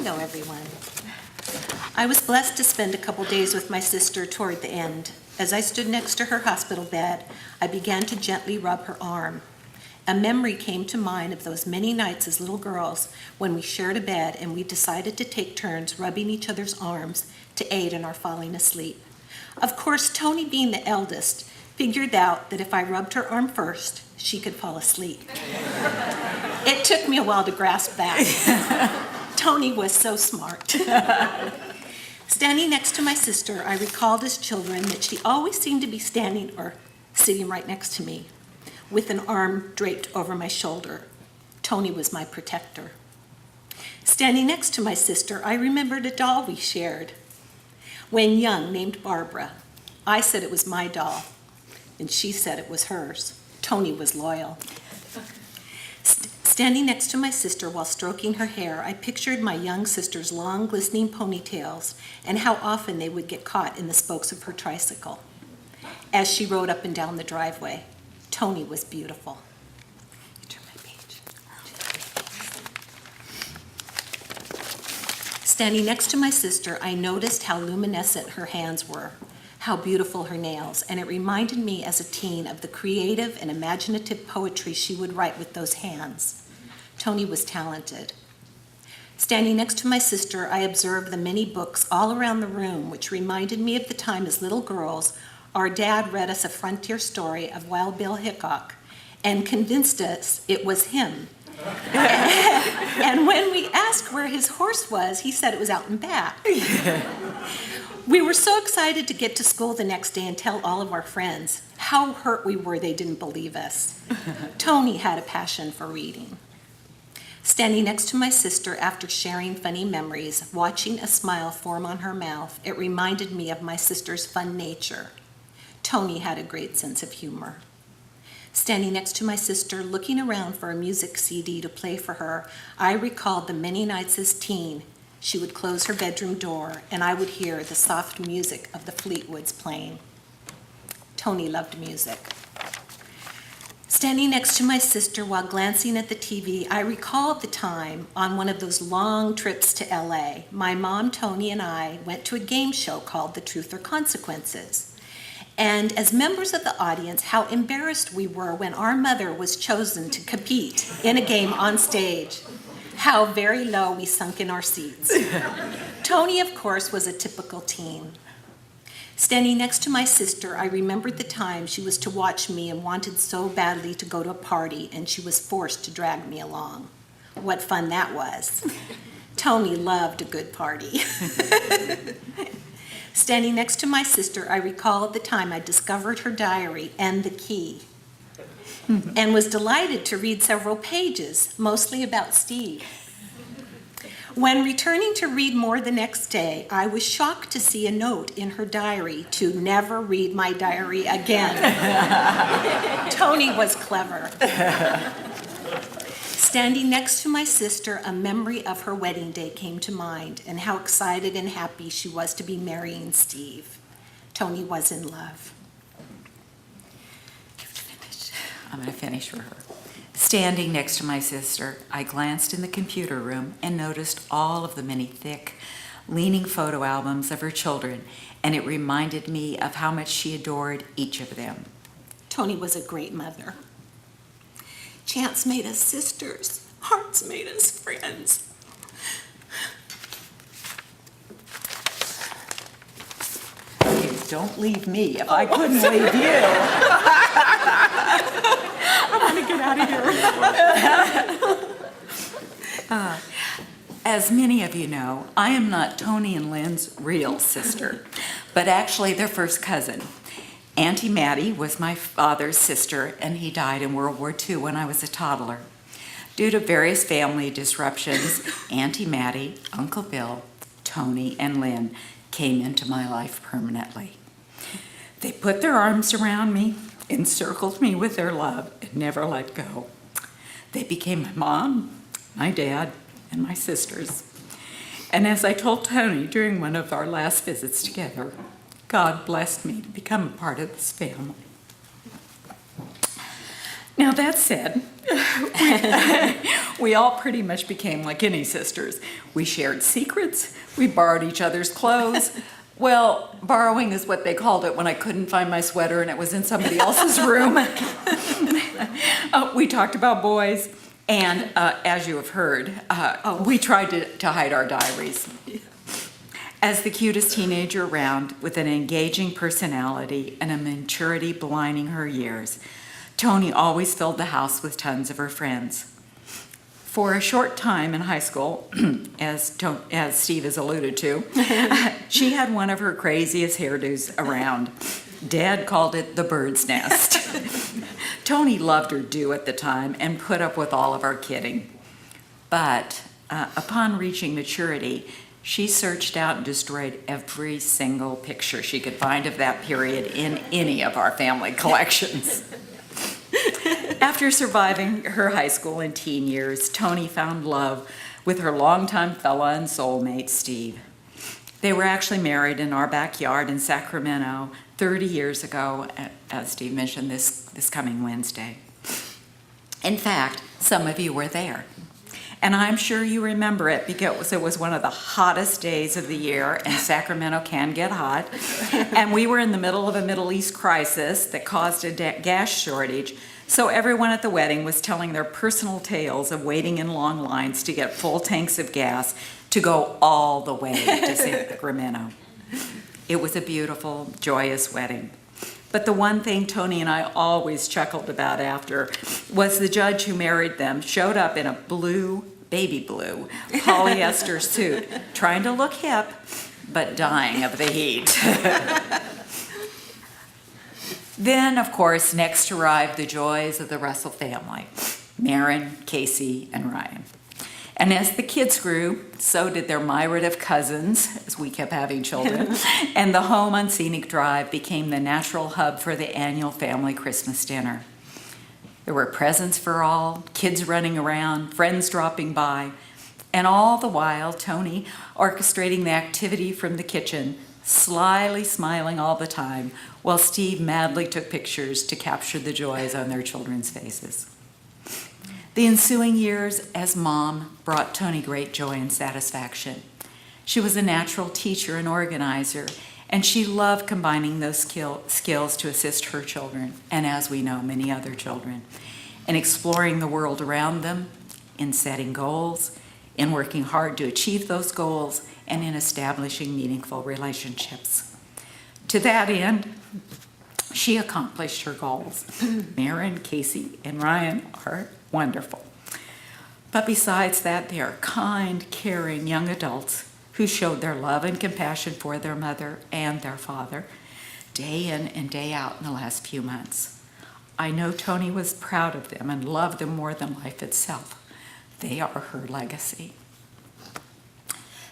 Hello, everyone. I was blessed to spend a couple days with my sister toward the end. As I stood next to her hospital bed, I began to gently rub her arm. A memory came to mind of those many nights as little girls when we shared a bed and we decided to take turns rubbing each other's arms to aid in our falling asleep. Of course, Toni, being the eldest, figured out that if I rubbed her arm first, she could fall asleep. It took me a while to grasp that. Toni was so smart. Standing next to my sister, I recalled as children that she always seemed to be standing or sitting right next to me, with an arm draped over my shoulder. Toni was my protector. Standing next to my sister, I remembered a doll we shared. When young, named Barbara, I said it was my doll, and she said it was hers. Toni was loyal. Standing next to my sister while stroking her hair, I pictured my young sister's long, glistening ponytails and how often they would get caught in the spokes of her tricycle. As she rode up and down the driveway, Toni was beautiful. You turn my page. Standing next to my sister, I noticed how luminescent her hands were, how beautiful her nails, and it reminded me as a teen of the creative and imaginative poetry she would write with those hands. Toni was talented. Standing next to my sister, I observed the many books all around the room, which reminded me of the time as little girls, our dad read us a frontier story of Wild Bill Hickok and convinced us it was him. And when we asked where his horse was, he said it was out and back. We were so excited to get to school the next day and tell all of our friends how hurt we were they didn't believe us. Toni had a passion for reading. Standing next to my sister after sharing funny memories, watching a smile form on her mouth, it reminded me of my sister's fun nature. Toni had a great sense of humor. Standing next to my sister, looking around for a music CD to play for her, I recalled the many nights as teen. She would close her bedroom door, and I would hear the soft music of the Fleetwoods playing. Toni loved music. Standing next to my sister while glancing at the TV, I recalled the time on one of those long trips to LA. My mom, Toni, and I went to a game show called The Truth or Consequences. And as members of the audience, how embarrassed we were when our mother was chosen to compete in a game on stage. How very low we sunk in our seats. Toni, of course, was a typical teen. Standing next to my sister, I remembered the time she was to watch me and wanted so badly to go to a party, and she was forced to drag me along. What fun that was. Toni loved a good party. Standing next to my sister, I recalled the time I discovered her diary and the key, and was delighted to read several pages, mostly about Steve. When returning to read more the next day, I was shocked to see a note in her diary to never read my diary again. Toni was clever. Standing next to my sister, a memory of her wedding day came to mind and how excited and happy she was to be marrying Steve. Toni was in love. I'm going to finish for her. Standing next to my sister, I glanced in the computer room and noticed all of the many thick, leaning photo albums of her children, and it reminded me of how much she adored each of them. Toni was a great mother. Chance made us sisters. Hearts made us friends. Don't leave me if I couldn't leave you. I want to get out of here. As many of you know, I am not Toni and Lynn's real sister, but actually their first cousin. Auntie Maddie was my father's sister, and he died in World War II when I was a toddler. Due to various family disruptions, Auntie Maddie, Uncle Bill, Toni, and Lynn came into my life permanently. They put their arms around me, encircled me with their love, and never let go. They became my mom, my dad, and my sisters. And as I told Toni during one of our last visits together, God blessed me to become a part of this family. Now that said, we all pretty much became like any sisters. We shared secrets, we borrowed each other's clothes. Well, borrowing is what they called it when I couldn't find my sweater and it was in somebody else's room. We talked about boys, and as you have heard, we tried to hide our diaries. As the cutest teenager around, with an engaging personality and a maturity belying her years, Toni always filled the house with tons of her friends. For a short time in high school, as Steve has alluded to, she had one of her craziest hairdos around. Dad called it the bird's nest. Toni loved her do at the time and put up with all of our kidding. But upon reaching maturity, she searched out and destroyed every single picture she could find of that period in any of our family collections. After surviving her high school and teen years, Toni found love with her longtime fella and soulmate, Steve. They were actually married in our backyard in Sacramento 30 years ago, as Steve mentioned, this coming Wednesday. In fact, some of you were there. And I'm sure you remember it because it was one of the hottest days of the year, and Sacramento can get hot. And we were in the middle of a Middle East crisis that caused a gas shortage. So everyone at the wedding was telling their personal tales of waiting in long lines to get full tanks of gas to go all the way to Sacramento. It was a beautiful, joyous wedding. But the one thing Toni and I always chuckled about after was the judge who married them showed up in a baby blue, polyester suit, trying to look hip, but dying of the heat. Then, of course, next arrived the joys of the Russell family, Maren, Casey, and Ryan. And as the kids grew, so did their myriad of cousins, as we kept having children, and the home on Scenic Drive became the natural hub for the annual family Christmas dinner. There were presents for all, kids running around, friends dropping by, and all the while, Toni orchestrating the activity from the kitchen, slyly smiling all the time, while Steve madly took pictures to capture the joys on their children's faces. The ensuing years as mom brought Toni great joy and satisfaction. She was a natural teacher and organizer, and she loved combining those skills to assist her children, and as we know, many other children, in exploring the world around them, in setting goals, in working hard to achieve those goals, and in establishing meaningful relationships. To that end, she accomplished her goals. Maren, Casey, and Ryan are wonderful. But besides that, they are kind, caring young adults who showed their love and compassion for their mother and their father day in and day out in the last few months. I know Toni was proud of them and loved them more than life itself. They are her legacy.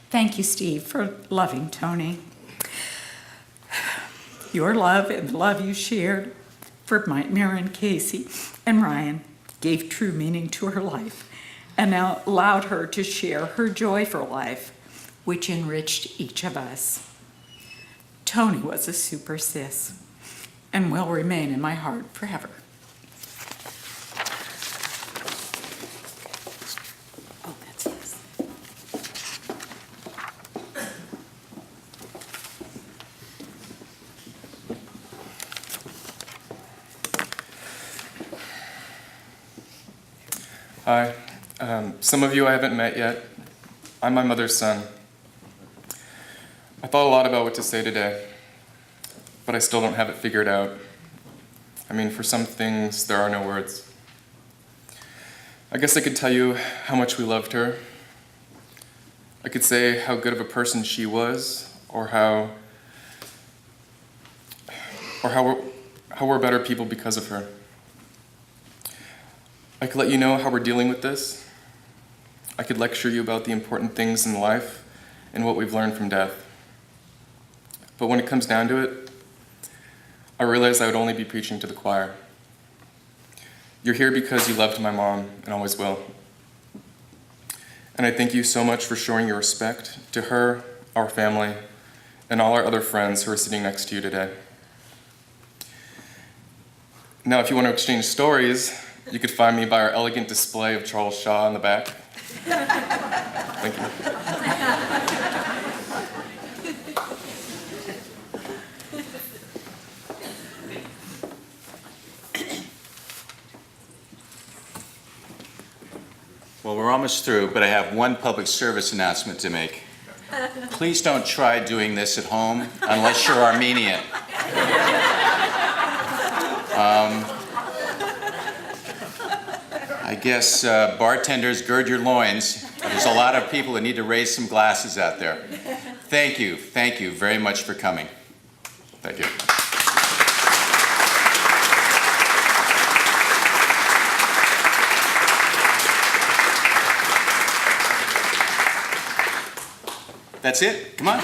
Thank you, Steve, for loving Toni. Your love and the love you shared for Maren, Casey, and Ryan gave true meaning to her life and now allowed her to share her joy for life, which enriched each of us. Toni was a super sis and will remain in my heart forever. Oh, that's his. Hi. Some of you I haven't met yet. I'm my mother's son. I thought a lot about what to say today, but I still don't have it figured out. I mean, for some things, there are no words. I guess I could tell you how much we loved her. I could say how good of a person she was, or how we're better people because of her. I could let you know how we're dealing with this. I could lecture you about the important things in life and what we've learned from death. But when it comes down to it, I realized I would only be preaching to the choir. You're here because you loved my mom and always will. And I thank you so much for showing your respect to her, our family, and all our other friends who are sitting next to you today. Now, if you want to exchange stories, You could find me by our elegant display of Charles Shaw in the back. Thank you. Well, we're almost through, but I have one public service announcement to make. Please don't try doing this at home unless you're Armenian. I guess bartenders, gird your loins. There's a lot of people that need to raise some glasses out there. Thank you very much for coming. Thank you. That's it? Come on.